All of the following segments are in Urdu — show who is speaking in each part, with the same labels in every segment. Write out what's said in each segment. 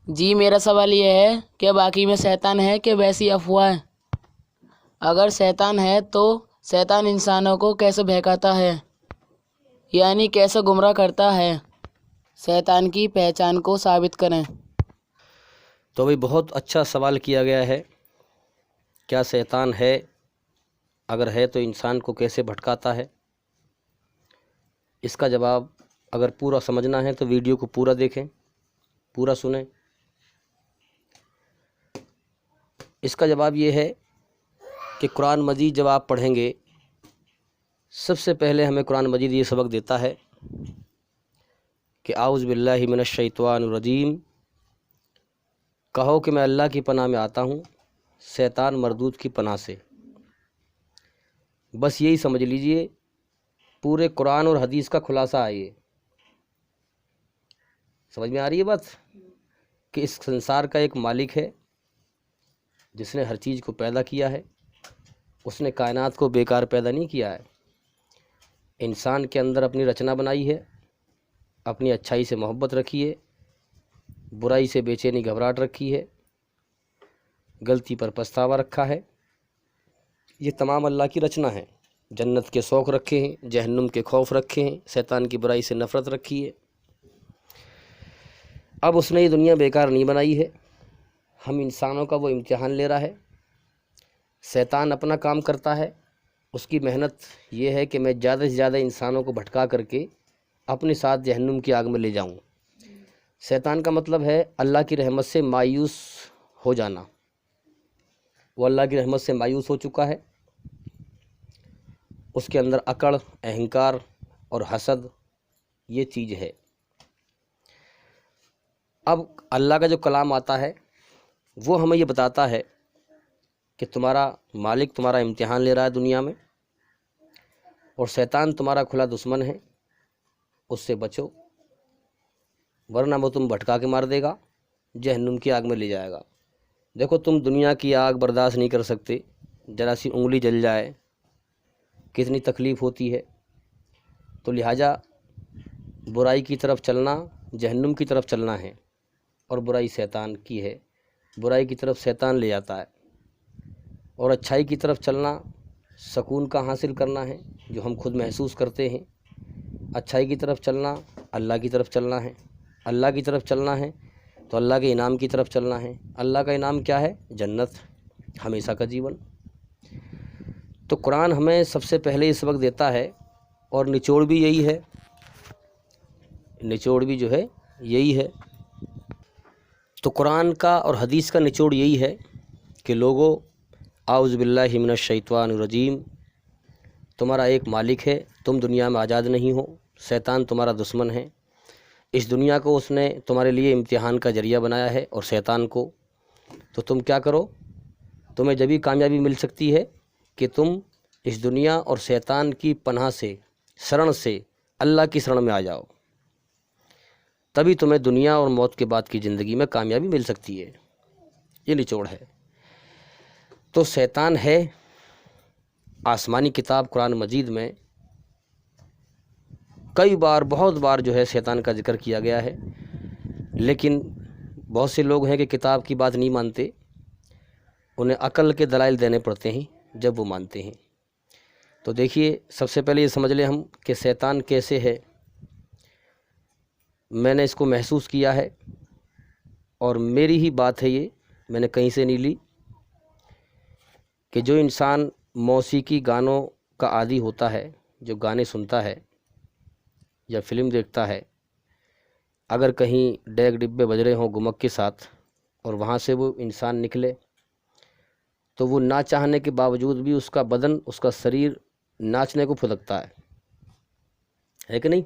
Speaker 1: جی میرا سوال یہ ہے کہ باقی میں شیطان ہے کہ ویسی افواہ؟ اگر شیطان ہے تو شیطان انسانوں کو کیسے بہکاتا ہے، یعنی کیسے گمراہ کرتا ہے؟ شیطان کی پہچان کو ثابت کریں۔
Speaker 2: تو بھائی بہت اچھا سوال کیا گیا ہے، کیا شیطان ہے؟ اگر ہے تو انسان کو کیسے بھٹکاتا ہے؟ اس کا جواب اگر پورا سمجھنا ہے تو ویڈیو کو پورا دیکھیں، پورا سنیں۔ اس کا جواب یہ ہے کہ قرآن مجید جب آپ پڑھیں گے، سب سے پہلے ہمیں قرآن مجید یہ سبق دیتا ہے کہ اعوذ باللہ من الشیطان الرجیم، کہو کہ میں اللہ کی پناہ میں آتا ہوں شیطان مردود کی پناہ سے۔ بس یہی سمجھ لیجئے، پورے قرآن اور حدیث کا خلاصہ آئیے۔ سمجھ میں آ رہی ہے بات کہ اس سنسار کا ایک مالک ہے جس نے ہر چیز کو پیدا کیا ہے، اس نے کائنات کو بیکار پیدا نہیں کیا ہے، انسان کے اندر اپنی رچنا بنائی ہے، اپنی اچھائی سے محبت رکھی ہے، برائی سے بے چینی گھبراہٹ رکھی ہے، غلطی پر پچھتاوا رکھا ہے۔ یہ تمام اللہ کی رچنا ہے۔ جنت کے شوق رکھے ہیں، جہنم کے خوف رکھے ہیں، شیطان کی برائی سے نفرت رکھی ہے۔ اب اس نے یہ دنیا بیکار نہیں بنائی ہے، ہم انسانوں کا وہ امتحان لے رہا ہے۔ شیطان اپنا کام کرتا ہے، اس کی محنت یہ ہے کہ میں زیادہ سے زیادہ انسانوں کو بھٹکا کر کے اپنے ساتھ جہنم کی آگ میں لے جاؤں۔ شیطان کا مطلب ہے اللہ کی رحمت سے مایوس ہو جانا۔ وہ اللہ کی رحمت سے مایوس ہو چکا ہے، اس کے اندر اکڑ، اہنکار اور حسد یہ چیز ہے۔ اب اللہ کا جو کلام آتا ہے وہ ہمیں یہ بتاتا ہے کہ تمہارا مالک تمہارا امتحان لے رہا ہے دنیا میں، اور شیطان تمہارا کھلا دشمن ہے، اس سے بچو، ورنہ وہ تم بھٹکا کے مار دے گا، جہنم کی آگ میں لے جائے گا۔ دیکھو تم دنیا کی آگ برداشت نہیں کر سکتے، ذرا سی انگلی جل جائے کتنی تکلیف ہوتی ہے، تو لہٰذا برائی کی طرف چلنا جہنم کی طرف چلنا ہے، اور برائی شیطان کی ہے، برائی کی طرف شیطان لے جاتا ہے، اور اچھائی کی طرف چلنا سکون کا حاصل کرنا ہے جو ہم خود محسوس کرتے ہیں۔ اچھائی کی طرف چلنا اللہ کی طرف چلنا ہے، اللہ کی طرف چلنا ہے تو اللہ کے انعام کی طرف چلنا ہے۔ اللہ کا انعام کیا ہے؟ جنت، ہمیشہ کا جیون۔ تو قرآن ہمیں سب سے پہلے یہ سبق دیتا ہے، اور نچوڑ بھی یہی ہے، نچوڑ بھی جو ہے یہی ہے۔ تو قرآن کا اور حدیث کا نچوڑ یہی ہے کہ لوگوں، اعوذ باللہ من الشیطان الرجیم، تمہارا ایک مالک ہے، تم دنیا میں آزاد نہیں ہو، شیطان تمہارا دشمن ہے، اس دنیا کو اس نے تمہارے لیے امتحان کا ذریعہ بنایا ہے، اور شیطان کو تو تم کیا کرو، تمہیں جبھی کامیابی مل سکتی ہے کہ تم اس دنیا اور شیطان کی پناہ سے، شرن سے اللہ کی شرن میں آ جاؤ، تبھی تمہیں دنیا اور موت کے بعد کی زندگی میں کامیابی مل سکتی ہے۔ یہ نچوڑ ہے۔ تو شیطان ہے، آسمانی کتاب قرآن مجید میں کئی بار، بہت بار جو ہے شیطان کا ذکر کیا گیا ہے، لیکن بہت سے لوگ ہیں کہ کتاب کی بات نہیں مانتے، انہیں عقل کے دلائل دینے پڑتے ہیں جب وہ مانتے ہیں۔ تو دیکھیے، سب سے پہلے یہ سمجھ لیں ہم کہ شیطان کیسے ہے۔ میں نے اس کو محسوس کیا ہے، اور میری ہی بات ہے یہ، میں نے کہیں سے نہیں لی، کہ جو انسان موسیقی گانوں کا عادی ہوتا ہے، جو گانے سنتا ہے یا فلم دیکھتا ہے، اگر کہیں ڈیگ ڈبے بج رہے ہوں گمک کے ساتھ، اور وہاں سے وہ انسان نکلے، تو وہ نہ چاہنے کے باوجود بھی اس کا بدن، اس کا شریر ناچنے کو پھدکتا ہے کہ نہیں؟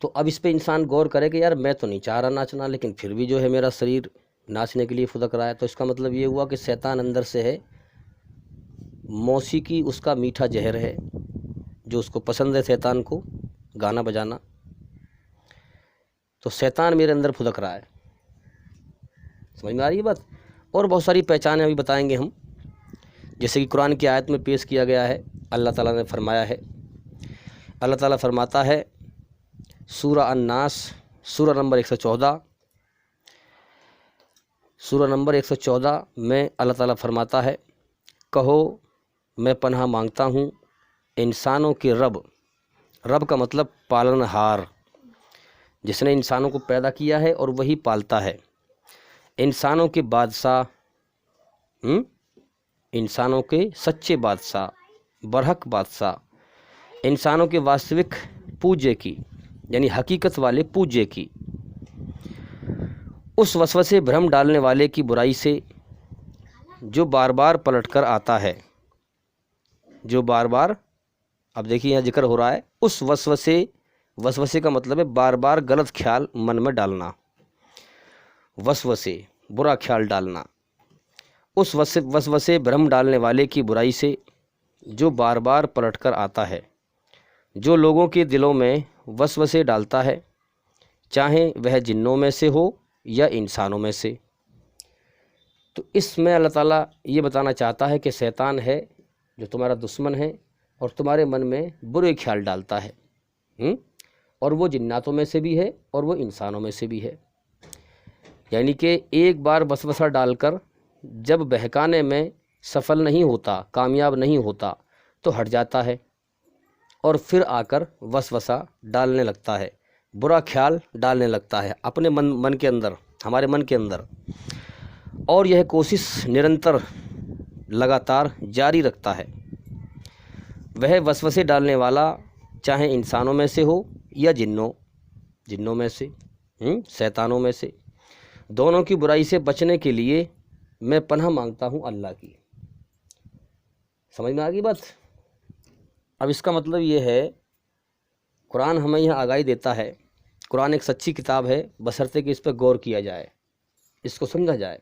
Speaker 2: تو اب اس پہ انسان غور کرے کہ یار میں تو نہیں چاہ رہا ناچنا، لیکن پھر بھی جو ہے میرا شریر ناچنے کے لیے پھدک رہا ہے، تو اس کا مطلب یہ ہوا کہ شیطان اندر سے ہے، موسیقی اس کا میٹھا زہر ہے، جو اس کو پسند ہے شیطان کو گانا بجانا، تو شیطان میرے اندر پھدک رہا ہے۔ سمجھ میں آ رہی ہے بات؟ اور بہت ساری پہچانیں ابھی بتائیں گے ہم، جیسے کہ قرآن کی آیت میں پیش کیا گیا ہے، اللہ تعالیٰ نے فرمایا ہے، اللہ تعالیٰ فرماتا ہے سورہ الناس، سورہ نمبر 114، سورہ نمبر 114 میں اللہ تعالیٰ فرماتا ہے، کہو میں پناہ مانگتا ہوں انسانوں کے رب، رب کا مطلب پالن ہار، جس نے انسانوں کو پیدا کیا ہے اور وہی پالتا ہے، انسانوں کے بادشاہ، انسانوں کے سچے بادشاہ، برحق بادشاہ، انسانوں کے واستوک پوجے کی یعنی حقیقت والے پوجے کی، اس وسوسے بھرم ڈالنے والے کی برائی سے جو بار بار پلٹ کر آتا ہے، جو بار بار، اب دیکھیے یہاں ذکر ہو رہا ہے اس وسوسے کا مطلب ہے بار بار غلط خیال من میں ڈالنا، وسوسے برا خیال ڈالنا، اس وسوسے بھرم ڈالنے والے کی برائی سے جو بار بار پلٹ کر آتا ہے، جو لوگوں کے دلوں میں وسوسے ڈالتا ہے، چاہے وہ جنوں میں سے ہو یا انسانوں میں سے۔ تو اس میں اللہ تعالیٰ یہ بتانا چاہتا ہے کہ شیطان ہے جو تمہارا دشمن ہے اور تمہارے من میں برے خیال ڈالتا ہے، اور وہ جناتوں میں سے بھی ہے اور وہ انسانوں میں سے بھی ہے، یعنی کہ ایک بار وسوسہ ڈال کر جب بہکانے میں سفل نہیں ہوتا، کامیاب نہیں ہوتا تو ہٹ جاتا ہے اور پھر آ کر وسوسہ ڈالنے لگتا ہے، برا خیال ڈالنے لگتا ہے اپنے من کے اندر، ہمارے من کے اندر، اور یہ کوشش نرنتر لگاتار جاری رکھتا ہے۔ وہ وسوسے ڈالنے والا چاہے انسانوں میں سے ہو یا جنوں میں سے، شیطانوں میں سے، دونوں کی برائی سے بچنے کے لیے میں پناہ مانگتا ہوں اللہ کی۔ سمجھ میں آ گئی بات؟ اب اس کا مطلب یہ ہے، قرآن ہمیں یہاں آگاہی دیتا ہے، قرآن ایک سچی کتاب ہے بشرطے کہ اس پہ غور کیا جائے، اس کو سمجھا جائے،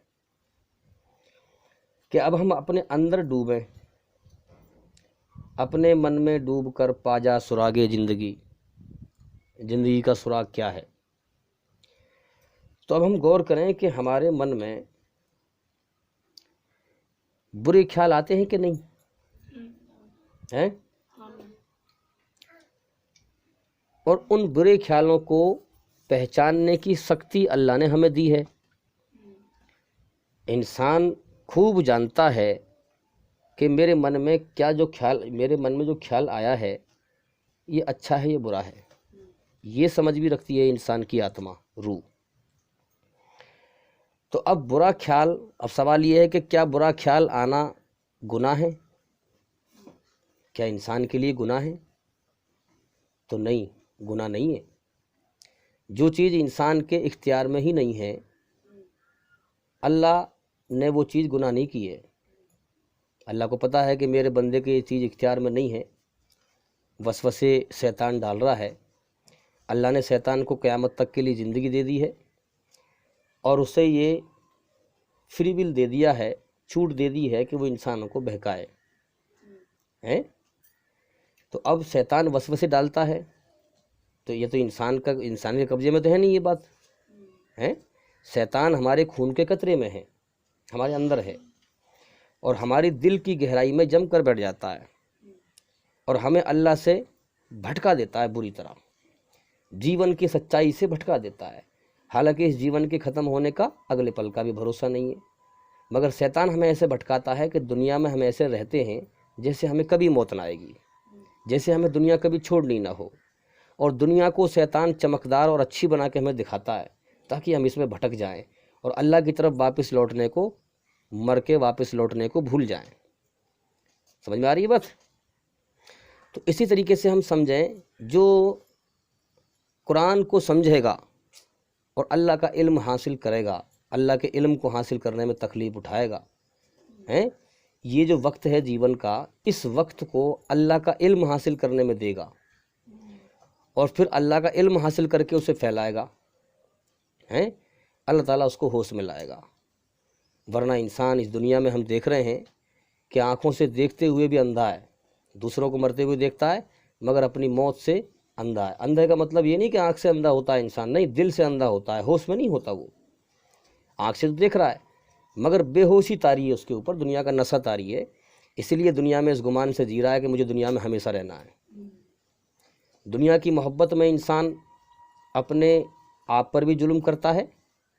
Speaker 2: کہ اب ہم اپنے اندر ڈوبیں، اپنے من میں ڈوب کر پا جا سراغ زندگی کا سراغ کیا ہے۔ تو اب ہم غور کریں کہ ہمارے من میں برے خیال آتے ہیں کہ نہیں ہیں، اور ان برے خیالوں کو پہچاننے کی شکتی اللہ نے ہمیں دی ہے۔ انسان خوب جانتا ہے کہ میرے من میں میرے من میں جو خیال آیا ہے یہ اچھا ہے یہ برا ہے، یہ سمجھ بھی رکھتی ہے انسان کی آتما، روح۔ تو اب برا خیال، اب سوال یہ ہے کہ کیا برا خیال آنا گناہ ہے؟ کیا انسان کے لیے گناہ ہے؟ تو نہیں، گناہ نہیں ہے۔ جو چیز انسان کے اختیار میں ہی نہیں ہے، اللہ نے وہ چیز گناہ نہیں کی ہے۔ اللہ کو پتہ ہے کہ میرے بندے کے یہ چیز اختیار میں نہیں ہے، وسوسے شیطان ڈال رہا ہے۔ اللہ نے شیطان کو قیامت تک کے لیے زندگی دے دی ہے اور اسے یہ فری ول دے دیا ہے، چھوٹ دے دی ہے کہ وہ انسانوں کو بہکائے ہیں۔ تو اب شیطان وسوسے ڈالتا ہے تو یہ تو انسان کے قبضے میں تو ہے نہیں یہ بات ہے۔ شیطان ہمارے خون کے قطرے میں ہے، ہمارے اندر ہے، اور ہماری دل کی گہرائی میں جم کر بیٹھ جاتا ہے اور ہمیں اللہ سے بھٹکا دیتا ہے، بری طرح جیون کی سچائی سے بھٹکا دیتا ہے، حالانکہ اس جیون کے ختم ہونے کا اگلے پل کا بھی بھروسہ نہیں ہے، مگر شیطان ہمیں ایسے بھٹکاتا ہے کہ دنیا میں ہم ایسے رہتے ہیں جیسے ہمیں کبھی موت نہ آئے گی، جیسے ہمیں دنیا کبھی چھوڑنی نہ ہو، اور دنیا کو شیطان چمکدار اور اچھی بنا کے ہمیں دکھاتا ہے تاکہ ہم اس میں بھٹک جائیں اور اللہ کی طرف واپس لوٹنے کو، مر کے واپس لوٹنے کو بھول جائیں۔ سمجھ میں آ رہی ہے بات؟ تو اسی طریقے سے ہم سمجھیں، جو قرآن کو سمجھے گا اور اللہ کا علم حاصل کرے گا، اللہ کے علم کو حاصل کرنے میں تکلیف اٹھائے گا، یہ جو وقت ہے جیون کا، اس وقت کو اللہ کا علم حاصل کرنے میں دے گا اور پھر اللہ کا علم حاصل کر کے اسے پھیلائے گا، اللہ تعالیٰ اس کو ہوش میں لائے گا۔ ورنہ انسان اس دنیا میں ہم دیکھ رہے ہیں کہ آنکھوں سے دیکھتے ہوئے بھی اندھا ہے، دوسروں کو مرتے ہوئے دیکھتا ہے مگر اپنی موت سے اندھا ہے۔ اندھے کا مطلب یہ نہیں کہ آنکھ سے اندھا ہوتا ہے انسان، نہیں، دل سے اندھا ہوتا ہے، ہوش میں نہیں ہوتا۔ وہ آنکھ سے تو دیکھ رہا ہے مگر بے ہوشی طاری ہے اس کے اوپر، دنیا کا نشہ طاری ہے، اسی لیے دنیا میں اس گمان سے جی رہا ہے کہ مجھے دنیا میں ہمیشہ رہنا ہے۔ دنیا کی محبت میں انسان اپنے آپ پر بھی ظلم کرتا ہے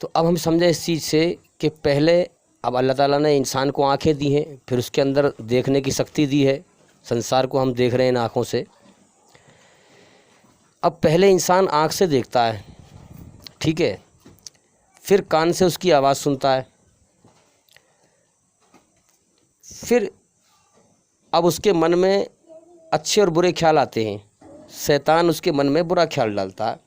Speaker 2: تو اب ہم سمجھیں اس چیز سے کہ پہلے اب اللہ تعالیٰ نے انسان کو آنکھیں دی ہیں، پھر اس کے اندر دیکھنے کی شکتی دی ہے، سنسار کو ہم دیکھ رہے ہیں ان آنکھوں سے۔ اب پہلے انسان آنکھ سے دیکھتا ہے، ٹھیک ہے، پھر کان سے اس کی آواز سنتا ہے، پھر اب اس کے من میں اچھے اور برے خیال آتے ہیں، شیطان اس کے من میں برا خیال ڈالتا ہے۔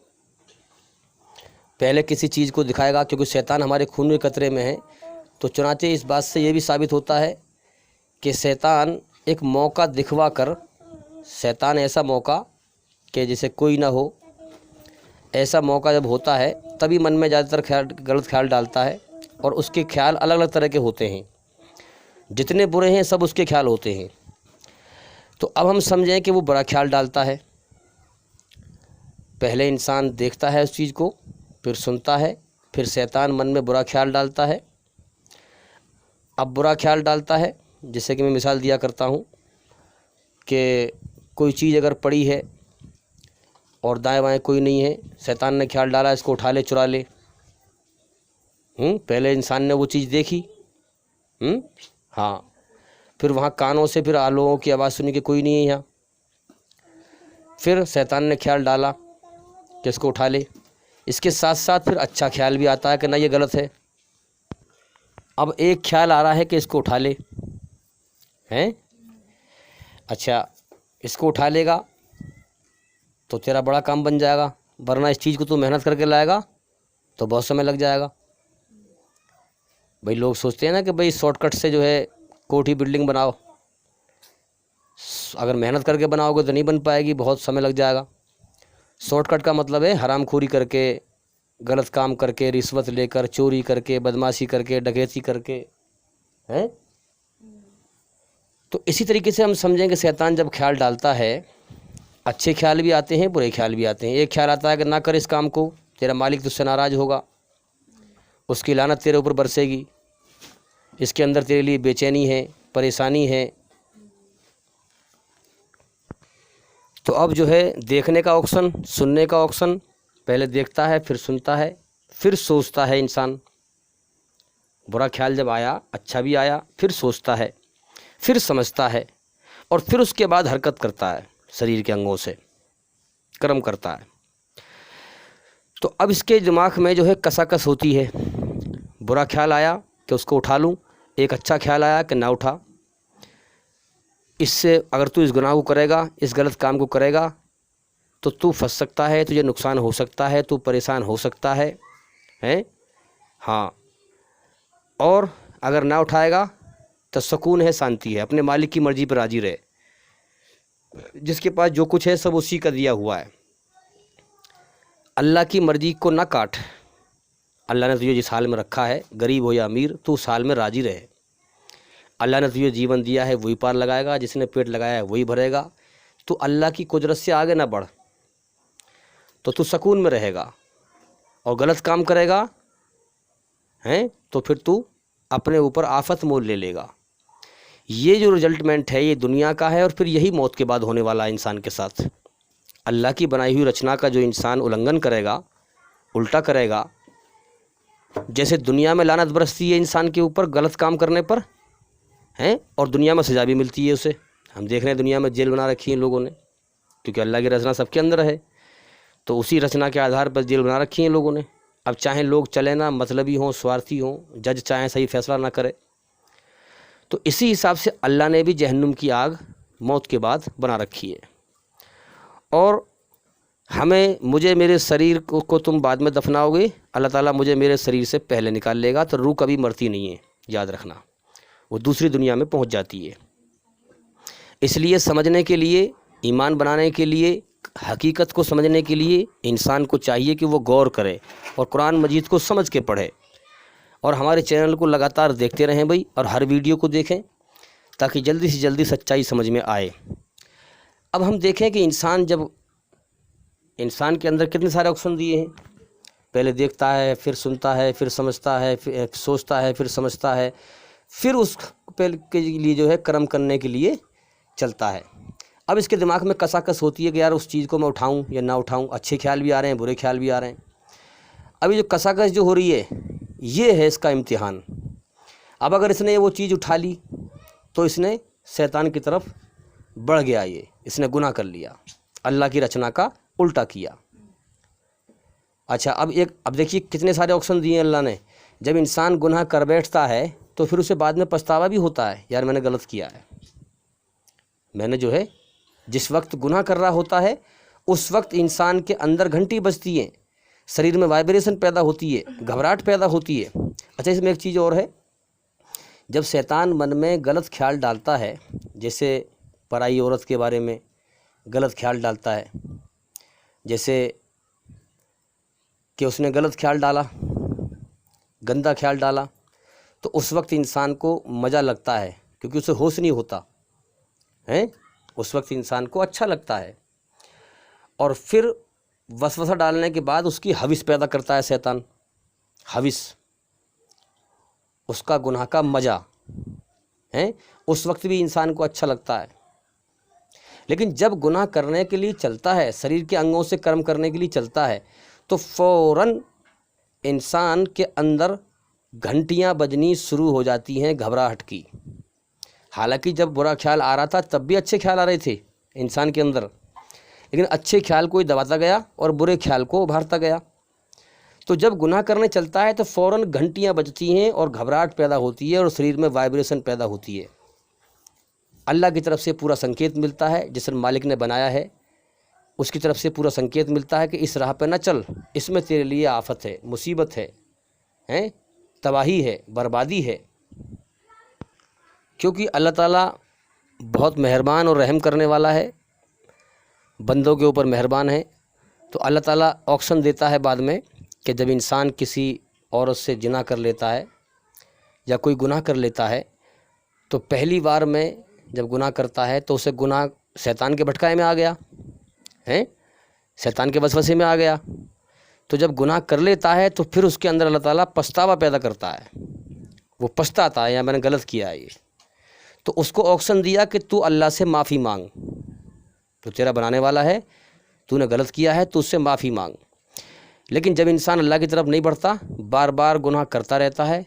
Speaker 2: پہلے کسی چیز کو دکھائے گا، کیونکہ شیطان ہمارے خون کے قطرے میں ہے، تو چنانچہ اس بات سے یہ بھی ثابت ہوتا ہے کہ شیطان ایک موقع دکھوا کر، شیطان ایسا موقع کہ جیسے کوئی نہ ہو، ایسا موقع جب ہوتا ہے تبھی من میں زیادہ تر غلط خیال ڈالتا ہے، اور اس کے خیال الگ الگ طرح کے ہوتے ہیں، جتنے برے ہیں سب اس کے خیال ہوتے ہیں۔ تو اب ہم سمجھیں کہ وہ برا خیال ڈالتا ہے، پہلے انسان دیکھتا ہے اس چیز کو، پھر سنتا ہے، پھر شیطان من میں برا خیال ڈالتا ہے۔ اب برا خیال ڈالتا ہے، جیسے کہ میں مثال دیا کرتا ہوں کہ کوئی چیز اگر پڑی ہے اور دائیں بائیں کوئی نہیں ہے، شیطان نے خیال ڈالا اس کو اٹھا لے، چرا لے۔ پہلے انسان نے وہ چیز دیکھی، ہاں، پھر وہاں کانوں سے پھر لوگوں کی آواز سنی کہ کوئی نہیں ہے یہاں، پھر شیطان نے خیال ڈالا کہ اس کو اٹھا لے۔ اس کے ساتھ ساتھ پھر اچھا خیال بھی آتا ہے کہ نہ یہ غلط ہے۔ اب ایک خیال آ رہا ہے کہ اس کو اٹھا لے، ہیں، اچھا اس کو اٹھا لے گا تو تیرا بڑا کام بن جائے گا، ورنہ اس چیز کو تو محنت کر کے لائے گا تو بہت سمے لگ جائے گا۔ بھئی لوگ سوچتے ہیں نا کہ بھئی شارٹ کٹ سے جو ہے کوٹھی بلڈنگ بناؤ، اگر محنت کر کے بناؤ گے تو نہیں بن پائے گی، بہت سمے لگ جائے گا۔ شارٹ کٹ کا مطلب ہے حرام خوری کر کے، غلط کام کر کے، رشوت لے کر، چوری کر کے، بدمعاشی کر کے، ڈکیتی کر کے، ہیں۔ تو اسی طریقے سے ہم سمجھیں کہ شیطان جب خیال ڈالتا ہے، اچھے خیال بھی آتے ہیں، برے خیال بھی آتے ہیں۔ ایک خیال آتا ہے کہ نہ کر اس کام کو، تیرا مالک تجھ سے ناراض ہوگا، اس کی لعنت تیرے اوپر برسے گی، اس کے اندر تیرے لیے بے چینی ہے، پریشانی ہے۔ تو اب جو ہے دیکھنے کا آپشن، سننے کا آپشن، پہلے دیکھتا ہے، پھر سنتا ہے، پھر سوچتا ہے انسان۔ برا خیال جب آیا، اچھا بھی آیا، پھر سوچتا ہے، پھر سمجھتا ہے، اور پھر اس کے بعد حرکت کرتا ہے، شریر کے انگوں سے کرم کرتا ہے۔ تو اب اس کے دماغ میں جو ہے کساکس ہوتی ہے، برا خیال آیا کہ اس کو اٹھا لوں، ایک اچھا خیال آیا کہ نہ اٹھا، اس سے اگر تو اس گناہ کو کرے گا، اس غلط کام کو کرے گا تو تو پھنس سکتا ہے، تجھے نقصان ہو سکتا ہے، تو پریشان ہو سکتا ہے، ہیں، ہاں، اور اگر نہ اٹھائے گا تو سکون ہے، شانتی ہے، اپنے مالک کی مرضی پر راضی رہے، جس کے پاس جو کچھ ہے سب اسی کا دیا ہوا ہے۔ اللہ کی مرضی کو نہ کاٹ، اللہ نے تجھے جس حال میں رکھا ہے، غریب ہو یا امیر، تو اس حال میں راضی رہے۔ اللہ نے تجھے جیون دیا ہے وہی پار لگائے گا، جس نے پیٹ لگایا ہے وہی بھرے گا، تو اللہ کی قدرت سے آگے نہ بڑھ، تو سکون میں رہے گا، اور غلط کام کرے گا، ہیں، تو پھر تو اپنے اوپر آفت مول لے لے گا۔ یہ جو رزلٹمنٹ ہے یہ دنیا کا ہے، اور پھر یہی موت کے بعد ہونے والا ہے انسان کے ساتھ۔ اللہ کی بنائی ہوئی رچنا کا جو انسان النگھن کرے گا، الٹا کرے گا، جیسے دنیا میں لعنت برستی ہے انسان کے اوپر غلط کام کرنے پر، ہیں، اور دنیا میں سزا بھی ملتی ہے اسے۔ ہم دیکھ رہے ہیں دنیا میں جیل بنا رکھی ہیں لوگوں نے، کیونکہ اللہ کی رچنا سب کے اندر ہے، تو اسی رچنا کے آدھار پر جیل بنا رکھی ہیں لوگوں نے۔ اب چاہیں لوگ چلیں نہ، مطلبی ہوں، سوارتھی ہوں، جج چاہیں صحیح فیصلہ نہ کرے، تو اسی حساب سے اللہ نے بھی جہنم کی آگ موت کے بعد بنا رکھی ہے۔ اور مجھے میرے شریر کو تم بعد میں دفناؤ گے، اللہ تعالیٰ مجھے میرے شریر سے پہلے نکال لے گا، تو روح کبھی مرتی نہیں ہے، یاد رکھنا، وہ دوسری دنیا میں پہنچ جاتی ہے۔ اس لیے سمجھنے کے لیے، ایمان بنانے کے لیے، حقیقت کو سمجھنے کے لیے انسان کو چاہیے کہ وہ غور کرے اور قرآن مجید کو سمجھ کے پڑھے، اور ہمارے چینل کو لگاتار دیکھتے رہیں بھائی، اور ہر ویڈیو کو دیکھیں تاکہ جلدی سے جلدی سچائی سمجھ میں آئے۔ اب ہم دیکھیں کہ انسان کے اندر کتنے سارے آپشن دیے ہیں، پہلے دیکھتا ہے، پھر سنتا ہے، پھر سمجھتا ہے، پھر سوچتا ہے، پھر سمجھتا ہے، پھر اس کے لیے جو ہے کرم کرنے کے لیے چلتا ہے۔ اب اس کے دماغ میں کساکس ہوتی ہے کہ یار اس چیز کو میں اٹھاؤں یا نہ اٹھاؤں، اچھے خیال بھی آ رہے ہیں، برے خیال بھی آ رہے ہیں۔ ابھی جو کساکس جو ہو رہی ہے یہ ہے اس کا امتحان. اب اگر اس نے وہ چیز اٹھا لی تو اس نے شیطان کی طرف بڑھ گیا، یہ اس نے گناہ کر لیا، اللہ کی رچنا کا الٹا کیا. اچھا اب دیکھیے کتنے سارے آپشن دیے ہیں اللہ نے. جب انسان گناہ کر بیٹھتا ہے تو پھر اسے بعد میں پچھتاوا بھی ہوتا ہے، یار میں نے غلط کیا ہے. میں نے جو ہے جس وقت گناہ کر رہا ہوتا ہے اس وقت انسان کے اندر گھنٹی بجتی ہے، شریر میں وائبریشن پیدا ہوتی ہے، گھبراہٹ پیدا ہوتی ہے. اچھا اس میں ایک چیز اور ہے، جب شیطان من میں غلط خیال ڈالتا ہے، جیسے پرائی عورت کے بارے میں غلط خیال ڈالتا ہے، جیسے کہ اس نے غلط خیال ڈالا، گندا خیال ڈالا، تو اس وقت انسان کو مزہ لگتا ہے کیونکہ اسے ہوش نہیں ہوتا ہے، اس وقت انسان کو اچھا لگتا ہے. اور پھر وسوسہ ڈالنے کے بعد اس کی ہوس پیدا کرتا ہے شیطان، ہوس، اس کا گناہ کا مزہ ہے، اس وقت بھی انسان کو اچھا لگتا ہے. لیکن جب گناہ کرنے کے لیے چلتا ہے، شریر کے انگوں سے کرم کرنے کے لیے چلتا ہے، تو فوراً انسان کے اندر گھنٹیاں بجنی شروع ہو جاتی ہیں گھبراہٹ کی. حالانکہ جب برا خیال آ رہا تھا تب بھی اچھے خیال آ رہے تھے انسان کے اندر، لیکن اچھے خیال کو ہی دباتا گیا اور برے خیال کو ابھارتا گیا. تو جب گناہ کرنے چلتا ہے تو فوراً گھنٹیاں بجتی ہیں اور گھبراہٹ پیدا ہوتی ہے اور شریر میں وائبریشن پیدا ہوتی ہے. اللہ کی طرف سے پورا سنکیت ملتا ہے، جس مالک نے بنایا ہے اس کی طرف سے پورا سنکیت ملتا ہے کہ اس راہ پہ نہ چل، اس میں تیرے لیے آفت ہے، مصیبت ہے، تباہی ہے، بربادی ہے. کیونکہ اللہ تعالیٰ بہت مہربان اور رحم کرنے والا ہے، بندوں کے اوپر مہربان ہے. تو اللہ تعالیٰ آپشن دیتا ہے بعد میں کہ جب انسان کسی عورت سے زنا کر لیتا ہے یا کوئی گناہ کر لیتا ہے تو پہلی بار میں جب گناہ کرتا ہے تو اسے گناہ شیطان کے بھٹکائے میں آ گیا ہے، شیطان کے وسوسے میں آ گیا. تو جب گناہ کر لیتا ہے تو پھر اس کے اندر اللہ تعالیٰ پچھتاوا پیدا کرتا ہے، وہ پچھتاتا ہے یا میں نے غلط کیا ہے یہ. تو اس کو آپشن دیا کہ تو اللہ سے معافی مانگ، تو تیرا بنانے والا ہے، تو نے غلط کیا ہے تو اس سے معافی مانگ. لیکن جب انسان اللہ کی طرف نہیں بڑھتا، بار بار گناہ کرتا رہتا ہے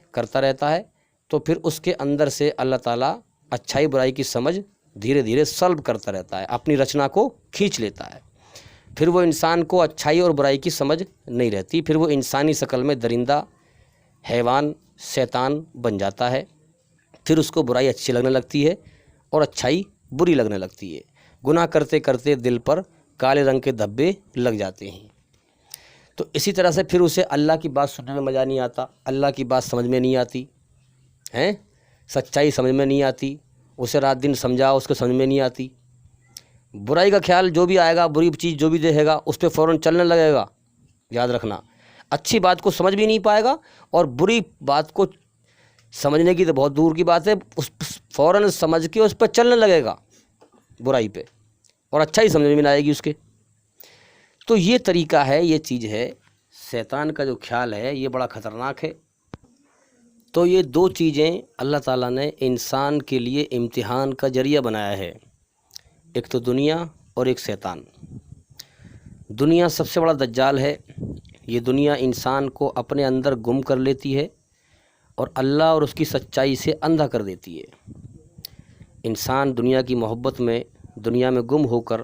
Speaker 2: تو پھر اس کے اندر سے اللہ تعالیٰ اچھائی برائی کی سمجھ دھیرے دھیرے سلب کرتا رہتا ہے، اپنی رچنا کو کھینچ لیتا ہے. پھر وہ انسان کو اچھائی اور برائی کی سمجھ نہیں رہتی، پھر وہ انسانی شکل میں درندہ، حیوان، شیطان بن جاتا ہے. پھر اس کو برائی اچھی لگنے لگتی ہے اور اچھائی بری لگنے لگتی ہے. گناہ کرتے کرتے دل پر کالے رنگ کے دھبے لگ جاتے ہیں. تو اسی طرح سے پھر اسے اللہ کی بات سننے میں مزہ نہیں آتا، اللہ کی بات سمجھ میں نہیں آتی ہے، سچائی سمجھ میں نہیں آتی، اسے رات دن سمجھاؤ اس کو سمجھ میں نہیں آتی. برائی کا خیال جو بھی آئے گا، بری چیز جو بھی دیکھے گا اس پہ فوراً چلنے لگے گا. یاد رکھنا، اچھی بات کو سمجھ بھی نہیں پائے گا اور بری بات کو سمجھنے کی تو بہت دور کی بات ہے، اس فوراً سمجھ کے اس پہ چلنے لگے گا برائی پہ، اور اچھا ہی سمجھ میں نہ آئے گی اس کے. تو یہ طریقہ ہے، یہ چیز ہے، شیطان کا جو خیال ہے یہ بڑا خطرناک ہے. تو یہ دو چیزیں اللہ تعالیٰ نے انسان کے لیے امتحان کا ذریعہ بنایا ہے، ایک تو دنیا اور ایک شیطان. دنیا سب سے بڑا دجال ہے. یہ دنیا انسان کو اپنے اندر گم کر لیتی ہے اور اللہ اور اس کی سچائی سے اندھا کر دیتی ہے. انسان دنیا کی محبت میں، دنیا میں گم ہو کر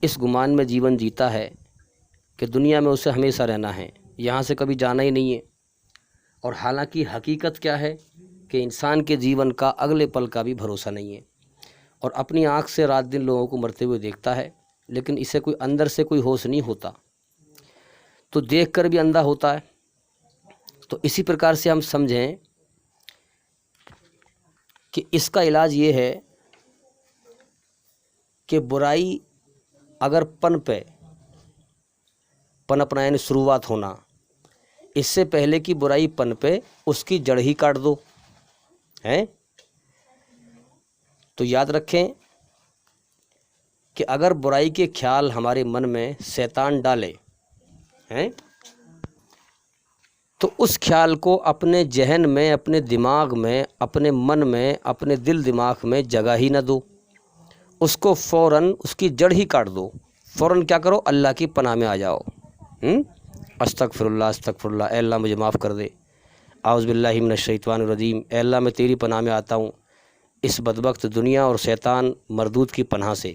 Speaker 2: اس گمان میں جیون جیتا ہے کہ دنیا میں اسے ہمیشہ رہنا ہے، یہاں سے کبھی جانا ہی نہیں ہے. اور حالانکہ حقیقت کیا ہے کہ انسان کے جیون کا اگلے پل کا بھی بھروسہ نہیں ہے، اور اپنی آنکھ سے رات دن لوگوں کو مرتے ہوئے دیکھتا ہے، لیکن اسے کوئی اندر سے کوئی ہوش نہیں ہوتا، تو دیکھ کر بھی اندھا ہوتا ہے. تو اسی پرکار سے ہم سمجھیں کہ اس کا علاج یہ ہے کہ برائی اگر پنپنا یعنی شروعات ہونا، اس سے پہلے کی برائی پنپے اس کی جڑ ہی کاٹ دو ہیں. تو یاد رکھیں کہ اگر برائی کے خیال ہمارے من میں شیطان ڈالے ہیں تو اس خیال کو اپنے ذہن میں، اپنے دماغ میں، اپنے من میں، اپنے دل دماغ میں جگہ ہی نہ دو، اس کو فوراً اس کی جڑ ہی کاٹ دو. فوراً کیا کرو؟ اللہ کی پناہ میں آ جاؤ. استغفراللہ اے اللہ مجھے معاف کر دے، اعوذ باللہ من الشیطان الرجیم، اے اللہ میں تیری پناہ میں آتا ہوں اس بدبخت دنیا اور شیطان مردود کی پناہ سے۔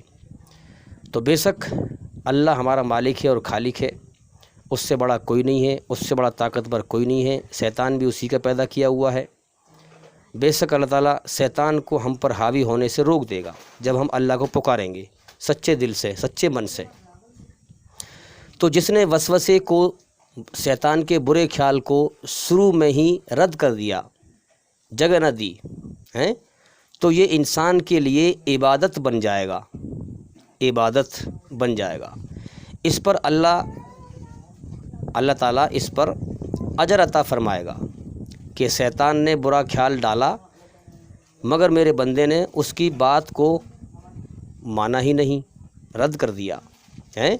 Speaker 2: تو بے شک اللہ ہمارا مالک ہے اور خالق ہے، اس سے بڑا کوئی نہیں ہے، اس سے بڑا طاقتور کوئی نہیں ہے، شیطان بھی اسی کا پیدا کیا ہوا ہے۔ بے شک اللہ تعالیٰ شیطان کو ہم پر حاوی ہونے سے روک دے گا جب ہم اللہ کو پکاریں گے سچے دل سے، سچے من سے۔ تو جس نے وسوسے کو، شیطان کے برے خیال کو شروع میں ہی رد کر دیا، جگہ نہ دی ہیں، تو یہ انسان کے لیے عبادت بن جائے گا، عبادت بن جائے گا۔ اس پر اللہ تعالیٰ اس پر اجر عطا فرمائے گا کہ شیطان نے برا خیال ڈالا مگر میرے بندے نے اس کی بات کو مانا ہی نہیں، رد کر دیا ہیں۔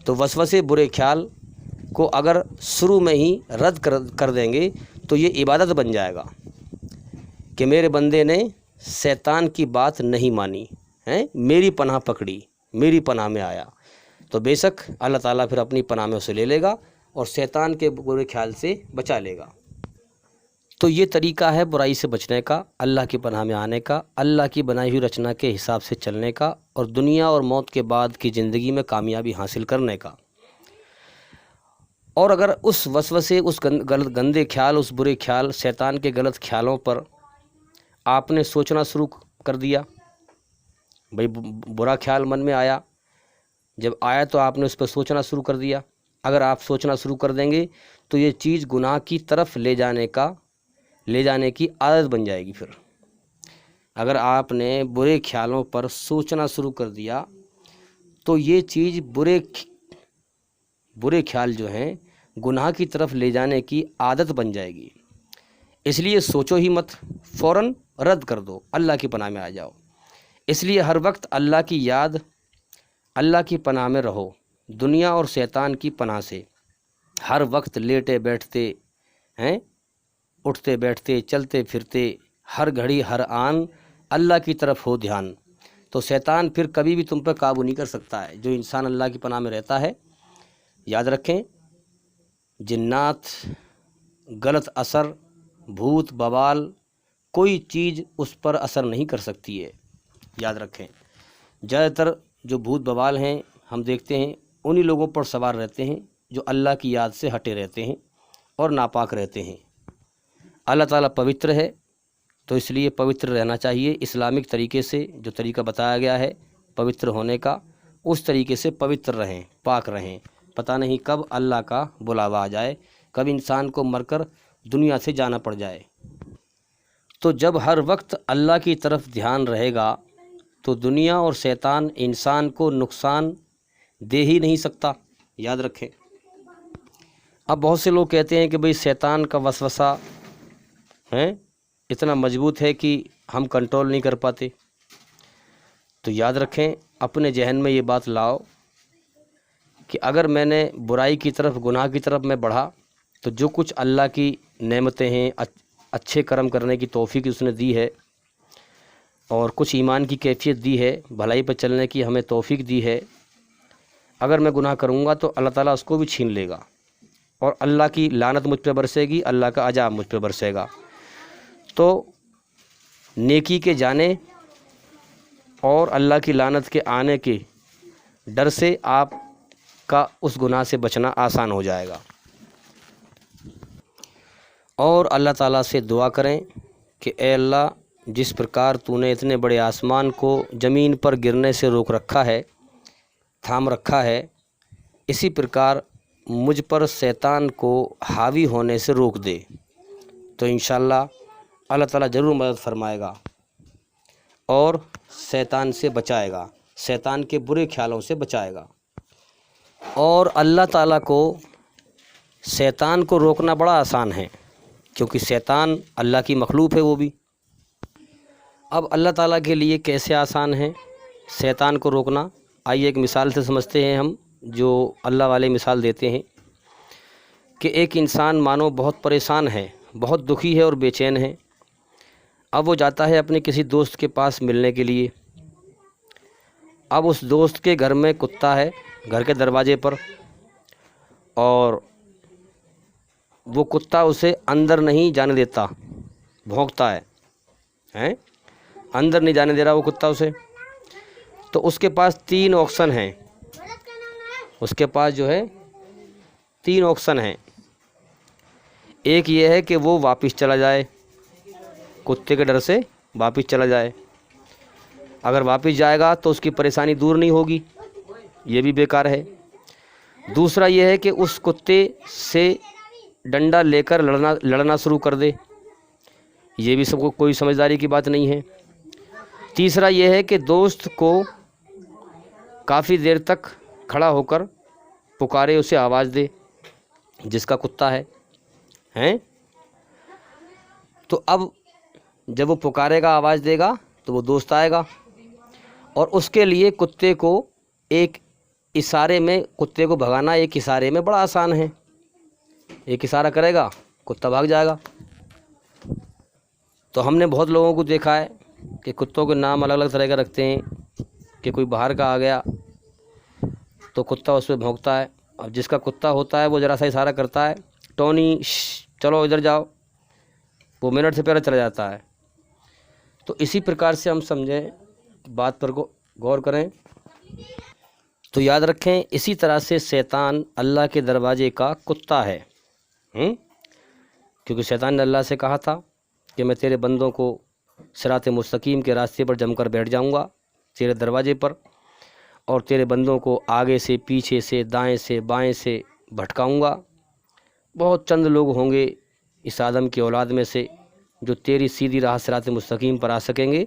Speaker 2: تو وسوسے برے خیال کو اگر شروع میں ہی رد کر دیں گے تو یہ عبادت بن جائے گا کہ میرے بندے نے شیطان کی بات نہیں مانی ہیں، میری پناہ پکڑی، میری پناہ میں آیا، تو بے شک اللہ تعالیٰ پھر اپنی پناہ میں اسے لے لے گا اور شیطان کے برے خیال سے بچا لے گا۔ تو یہ طریقہ ہے برائی سے بچنے کا، اللہ کی پناہ میں آنے کا، اللہ کی بنائی ہوئی رچنا کے حساب سے چلنے کا، اور دنیا اور موت کے بعد کی زندگی میں کامیابی حاصل کرنے کا۔ اور اگر اس وسوسے، اس گندے خیال، اس برے خیال، شیطان کے غلط خیالوں پر آپ نے سوچنا شروع کر دیا، بھئی برا خیال من میں آیا، جب آیا تو آپ نے اس پر سوچنا شروع کر دیا، اگر آپ سوچنا شروع کر دیں گے تو یہ چیز گناہ کی طرف لے جانے کی عادت بن جائے گی۔ پھر اگر آپ نے برے خیالوں پر سوچنا شروع کر دیا تو یہ چیز برے خیال جو ہیں گناہ کی طرف لے جانے کی عادت بن جائے گی۔ اس لیے سوچو ہی مت، فوراً رد کر دو، اللہ کی پناہ میں آ جاؤ۔ اس لیے ہر وقت اللہ کی یاد، اللہ کی پناہ میں رہو، دنیا اور شیطان کی پناہ سے۔ ہر وقت لیٹے بیٹھتے ہیں، اٹھتے بیٹھتے، چلتے پھرتے، ہر گھڑی ہر آن اللہ کی طرف ہو دھیان، تو شیطان پھر کبھی بھی تم پہ قابو نہیں کر سکتا ہے۔ جو انسان اللہ کی پناہ میں رہتا ہے، یاد رکھیں، جنات، غلط اثر، بھوت بوال، کوئی چیز اس پر اثر نہیں کر سکتی ہے، یاد رکھیں۔ زیادہ تر جو بھوت بوال ہیں ہم دیکھتے ہیں انہی لوگوں پر سوار رہتے ہیں جو اللہ کی یاد سے ہٹے رہتے ہیں اور ناپاک رہتے ہیں۔ اللہ تعالیٰ پوتر ہے تو اس لیے پوتر رہنا چاہیے، اسلامک طریقے سے جو طریقہ بتایا گیا ہے پوتر ہونے کا، اس طریقے سے پوتر رہیں، پاک رہیں۔ پتہ نہیں کب اللہ کا بلاوا آ جائے، کب انسان کو مر کر دنیا سے جانا پڑ جائے۔ تو جب ہر وقت اللہ کی طرف دھیان رہے گا تو دنیا اور شیطان انسان کو نقصان دے ہی نہیں سکتا، یاد رکھیں۔ اب بہت سے لوگ کہتے ہیں کہ بھئی شیطان کا وسوسہ اتنا مضبوط ہے کہ ہم کنٹرول نہیں کر پاتے۔ تو یاد رکھیں، اپنے ذہن میں یہ بات لاؤ کہ اگر میں نے برائی کی طرف، گناہ کی طرف میں بڑھا تو جو کچھ اللہ کی نعمتیں ہیں، اچھے کرم کرنے کی توفیق اس نے دی ہے، اور کچھ ایمان کی کیفیت دی ہے، بھلائی پر چلنے کی ہمیں توفیق دی ہے، اگر میں گناہ کروں گا تو اللہ تعالیٰ اس کو بھی چھین لے گا اور اللہ کی لعنت مجھ پہ برسے گی، اللہ کا عذاب مجھ پہ برسے گا۔ تو نیکی کے جانے اور اللہ کی لعنت کے آنے کے ڈر سے آپ کا اس گناہ سے بچنا آسان ہو جائے گا۔ اور اللہ تعالیٰ سے دعا کریں کہ اے اللہ، جس پرکار تو نے اتنے بڑے آسمان کو زمین پر گرنے سے روک رکھا ہے، تھام رکھا ہے، اسی پرکار مجھ پر شیطان کو حاوی ہونے سے روک دے، تو انشاءاللہ اللہ تعالیٰ ضرور مدد فرمائے گا اور شیطان سے بچائے گا، شیطان کے برے خیالوں سے بچائے گا۔ اور اللہ تعالیٰ کو شیطان کو روکنا بڑا آسان ہے، کیونکہ شیطان اللہ کی مخلوق ہے وہ بھی۔ اب اللہ تعالیٰ کے لیے کیسے آسان ہے شیطان کو روکنا؟ آئیے ایک مثال سے سمجھتے ہیں ہم، جو اللہ والے مثال دیتے ہیں کہ ایک انسان مانو بہت پریشان ہے، بہت دکھی ہے اور بے چین ہے۔ اب وہ جاتا ہے اپنے کسی دوست کے پاس ملنے کے لیے۔ اب اس دوست کے گھر میں کتا ہے، گھر کے دروازے پر، اور وہ کتا اسے اندر نہیں جانے دیتا، بھونکتا ہے، اندر نہیں جانے دے رہا وہ کتا اسے، تو اس کے پاس 3 آپشن ہیں، اس کے پاس جو ہے 3 آپشن ہیں۔ ایک یہ ہے کہ وہ واپس چلا جائے، کتے کے ڈر سے واپس چلا جائے، اگر واپس جائے گا تو اس کی پریشانی دور نہیں ہوگی، یہ بھی بیکار ہے۔ دوسرا یہ ہے کہ اس کتے سے ڈنڈا لے کر لڑنا شروع کر دے، یہ بھی سب کو کوئی سمجھداری کی بات نہیں ہے۔ تیسرا یہ ہے کہ دوست کو کافی دیر تک کھڑا ہو کر پکارے، اسے آواز دے، جس کا کتا ہے۔ تو اب جب وہ پکارے گا، آواز دے گا، تو وہ دوست آئے گا، اور اس کے لیے کتے کو ایک اشارے میں، کتے کو بھگانا ایک اشارے میں بڑا آسان ہے، ایک اشارہ کرے گا کتا بھاگ جائے گا۔ تو ہم نے بہت لوگوں کو دیکھا ہے کہ کتوں کے نام الگ الگ طرح کے رکھتے ہیں، کہ کوئی باہر کا آ گیا تو کتا اس پہ بھونکتا ہے، اب جس کا کتا ہوتا ہے وہ ذرا سا اشارہ کرتا ہے، ٹونی چلو ادھر جاؤ، وہ منٹ سے پہلے چلا جاتا ہے۔ تو اسی پرکار سے ہم سمجھیں، بات پر غور کریں تو یاد رکھیں، اسی طرح سے شیطان اللہ کے دروازے کا کتا ہے، کیونکہ شیطان نے اللہ سے کہا تھا کہ میں تیرے بندوں کو صراط مستقیم کے راستے پر جم کر بیٹھ جاؤں گا تیرے دروازے پر، اور تیرے بندوں کو آگے سے، پیچھے سے، دائیں سے، بائیں سے بھٹکاؤں گا۔ بہت چند لوگ ہوں گے اس آدم کی اولاد میں سے جو تیری سیدھی راہ صراط مستقیم پر آ سکیں گے،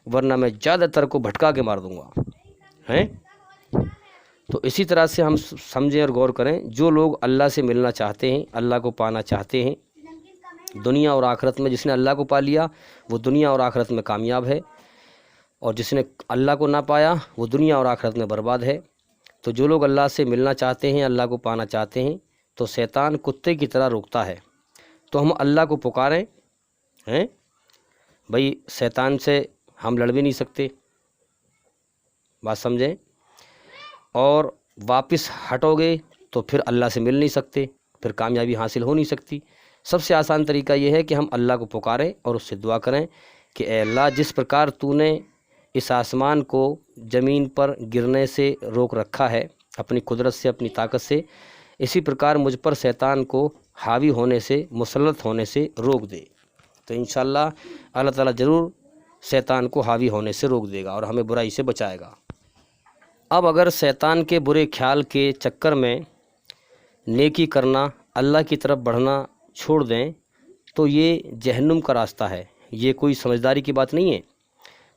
Speaker 2: ورنہ میں زیادہ تر کو بھٹکا کے مار دوں گا۔ تو اسی طرح سے ہم سمجھیں اور غور کریں، جو لوگ اللہ سے ملنا چاہتے ہیں، اللہ کو پانا چاہتے ہیں دنیا اور آخرت میں، جس نے اللہ کو پا لیا وہ دنیا اور آخرت میں کامیاب ہے، اور جس نے اللہ کو نہ پایا وہ دنیا اور آخرت میں برباد ہے۔ تو جو لوگ اللہ سے ملنا چاہتے ہیں، اللہ کو پانا چاہتے ہیں، تو شیطان کتے کی طرح روکتا ہے، تو ہم اللہ کو پکاریں، بھئی شیطان سے ہم لڑ بھی نہیں سکتے، بات سمجھیں، اور واپس ہٹو گے تو پھر اللہ سے مل نہیں سکتے، پھر کامیابی حاصل ہو نہیں سکتی۔ سب سے آسان طریقہ یہ ہے کہ ہم اللہ کو پکاریں اور اس سے دعا کریں کہ اے اللہ، جس پرکار تو نے اس آسمان کو زمین پر گرنے سے روک رکھا ہے اپنی قدرت سے، اپنی طاقت سے، اسی پرکار مجھ پر شیطان کو حاوی ہونے سے، مسلط ہونے سے روک دے۔ تو انشاءاللہ اللہ تعالیٰ ضرور شیطان کو حاوی ہونے سے روک دے گا اور ہمیں برائی سے بچائے گا۔ اب اگر شیطان کے برے خیال کے چکر میں نیکی کرنا، اللہ کی طرف بڑھنا چھوڑ دیں تو یہ جہنم کا راستہ ہے، یہ کوئی سمجھداری کی بات نہیں ہے۔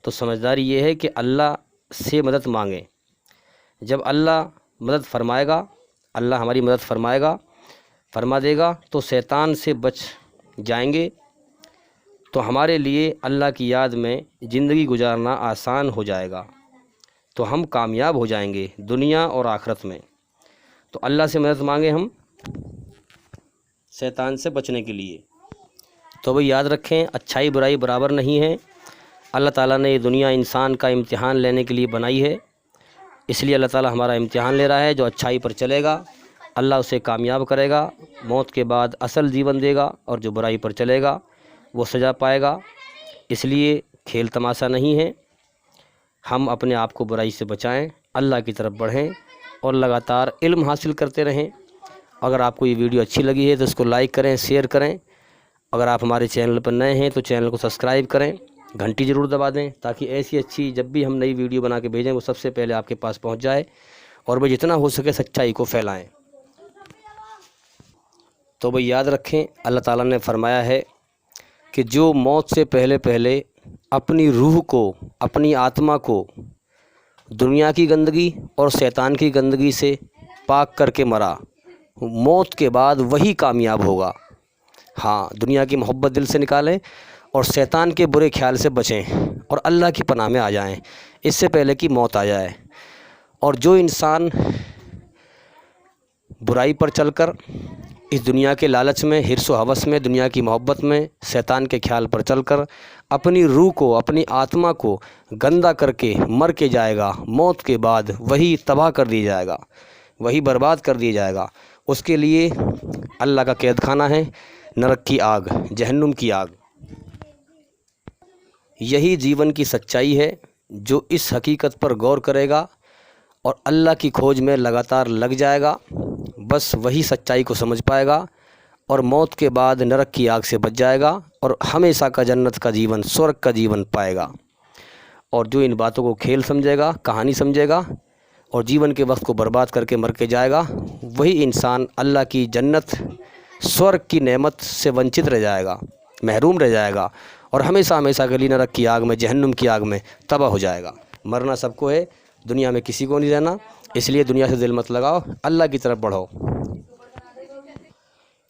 Speaker 2: تو سمجھداری یہ ہے کہ اللہ سے مدد مانگیں، جب اللہ مدد فرمائے گا، اللہ ہماری مدد فرما دے گا تو شیطان سے بچ جائیں گے، تو ہمارے لیے اللہ کی یاد میں زندگی گزارنا آسان ہو جائے گا، تو ہم کامیاب ہو جائیں گے دنیا اور آخرت میں۔ تو اللہ سے مدد مانگیں ہم شیطان سے بچنے کے لیے۔ تو وہ یاد رکھیں، اچھائی برائی برابر نہیں ہے، اللہ تعالیٰ نے یہ دنیا انسان کا امتحان لینے کے لیے بنائی ہے، اس لیے اللہ تعالیٰ ہمارا امتحان لے رہا ہے۔ جو اچھائی پر چلے گا اللہ اسے کامیاب کرے گا، موت کے بعد اصل جیون دے گا، اور جو برائی پر چلے گا وہ سزا پائے گا۔ اس لیے کھیل تماشا نہیں ہے، ہم اپنے آپ کو برائی سے بچائیں، اللہ کی طرف بڑھیں اور لگاتار علم حاصل کرتے رہیں۔ اگر آپ کو یہ ویڈیو اچھی لگی ہے تو اس کو لائک کریں، شیئر کریں، اگر آپ ہمارے چینل پر نئے ہیں تو چینل کو سبسکرائب کریں، گھنٹی ضرور دبا دیں تاکہ ایسی اچھی جب بھی ہم نئی ویڈیو بنا کے بھیجیں وہ سب سے پہلے آپ کے پاس پہنچ جائے، اور وہ جتنا ہو سکے سچائی کو پھیلائیں۔ تو وہ یاد رکھیں، اللہ تعالیٰ نے فرمایا ہے کہ جو موت سے پہلے اپنی روح کو، اپنی آتما کو دنیا کی گندگی اور شیطان کی گندگی سے پاک کر کے مرا، موت کے بعد وہی کامیاب ہوگا۔ ہاں، دنیا کی محبت دل سے نکالیں اور شیطان کے برے خیال سے بچیں اور اللہ کی پناہ میں آ جائیں اس سے پہلے کہ موت آ جائے۔ اور جو انسان برائی پر چل کر، اس دنیا کے لالچ میں، حرص و ہوس میں، دنیا کی محبت میں، شیطان کے خیال پر چل کر اپنی روح کو، اپنی آتما کو گندا کر کے مر کے جائے گا، موت کے بعد وہی تباہ کر دیا جائے گا، وہی برباد کر دیا جائے گا، اس کے لیے اللہ کا قید خانہ ہے، نرک کی آگ، جہنم کی آگ۔ یہی جیون کی سچائی ہے۔ جو اس حقیقت پر غور کرے گا اور اللہ کی کھوج میں لگاتار لگ جائے گا، بس وہی سچائی کو سمجھ پائے گا اور موت کے بعد نرک کی آگ سے بچ جائے گا اور ہمیشہ کا جنت کا جیون، سورگ کا جیون پائے گا۔ اور جو ان باتوں کو کھیل سمجھے گا، کہانی سمجھے گا اور جیون کے وقت کو برباد کر کے مر کے جائے گا، وہی انسان اللہ کی جنت، سورگ کی نعمت سے ونچت رہ جائے گا، محروم رہ جائے گا اور ہمیشہ ہمیشہ کے لیے نرک کی آگ میں، جہنم کی آگ میں تباہ ہو جائے گا۔ مرنا سب کو ہے، دنیا میں کسی کو نہیں رہنا، اس لیے دنیا سے دل مت لگاؤ، اللہ کی طرف بڑھو۔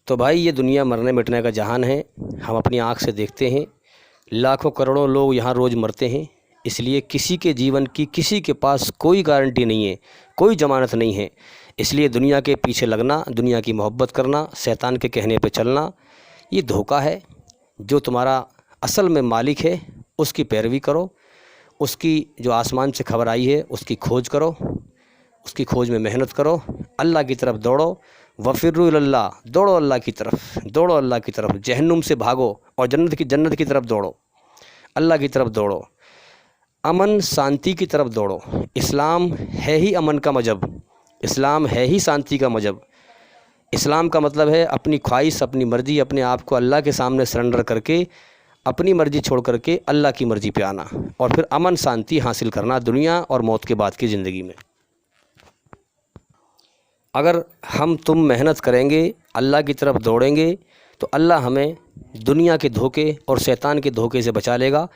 Speaker 2: تو بھائی یہ دنیا مرنے مٹنے کا جہان ہے، ہم اپنی آنکھ سے دیکھتے ہیں، لاکھوں کروڑوں لوگ یہاں روز مرتے ہیں، اس لیے کسی کے جیون کی کسی کے پاس کوئی گارنٹی نہیں ہے، کوئی ضمانت نہیں ہے۔ اس لیے دنیا کے پیچھے لگنا، دنیا کی محبت کرنا، شیطان کے کہنے پہ چلنا، یہ دھوکہ ہے۔ جو تمہارا اصل میں مالک ہے اس کی پیروی کرو، اس کی جو آسمان سے خبر آئی ہے اس کی کھوج کرو، اس کی کھوج میں محنت کرو، اللہ کی طرف دوڑو، وفروا الی اللہ، دوڑو اللہ کی طرف، دوڑو اللہ کی طرف، جہنم سے بھاگو اور جنت کی طرف دوڑو، اللہ کی طرف دوڑو، امن شانتی کی طرف دوڑو۔ اسلام ہے ہی امن کا مذہب، اسلام ہے ہی شانتی کا مذہب۔ اسلام کا مطلب ہے اپنی خواہش، اپنی مرضی، اپنے آپ کو اللہ کے سامنے سرنڈر کر کے، اپنی مرضی چھوڑ کر کے اللہ کی مرضی پہ آنا اور پھر امن شانتی حاصل کرنا دنیا اور موت کے بعد کی زندگی میں۔ اگر ہم تم محنت کریں گے، اللہ کی طرف دوڑیں گے، تو اللہ ہمیں دنیا کے دھوکے اور شیطان کے دھوکے سے بچا لے گا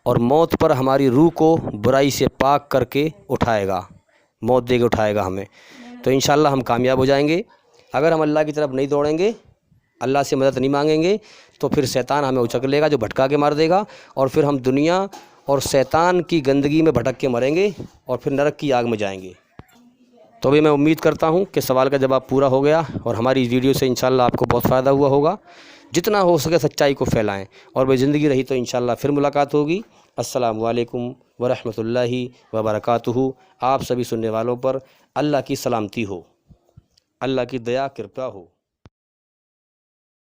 Speaker 2: اور موت پر ہماری روح کو برائی سے پاک کر کے اٹھائے گا، موت دے کے اٹھائے گا ہمیں۔ تو انشاءاللہ ہم کامیاب ہو جائیں گے۔ اگر ہم اللہ کی طرف نہیں دوڑیں گے، اللہ سے مدد نہیں مانگیں گے، تو پھر شیطان ہمیں اچک لے گا، جو بھٹکا کے مار دے گا اور پھر ہم دنیا اور شیطان کی گندگی میں بھٹک کے مریں گے اور پھر نرک کی آگ میں جائیں گے۔ تو بھی میں امید کرتا ہوں کہ سوال کا جواب پورا ہو گیا اور ہماری ویڈیو سے انشاءاللہ آپ کو بہت فائدہ ہوا ہوگا۔ جتنا ہو سکے سچائی کو پھیلائیں اور وہ زندگی رہی تو انشاءاللہ پھر ملاقات ہوگی۔ السلام علیکم ورحمۃ اللہ وبرکاتہ۔ آپ سبھی سننے والوں پر اللہ کی سلامتی ہو، اللہ کی دیا کرپا ہو۔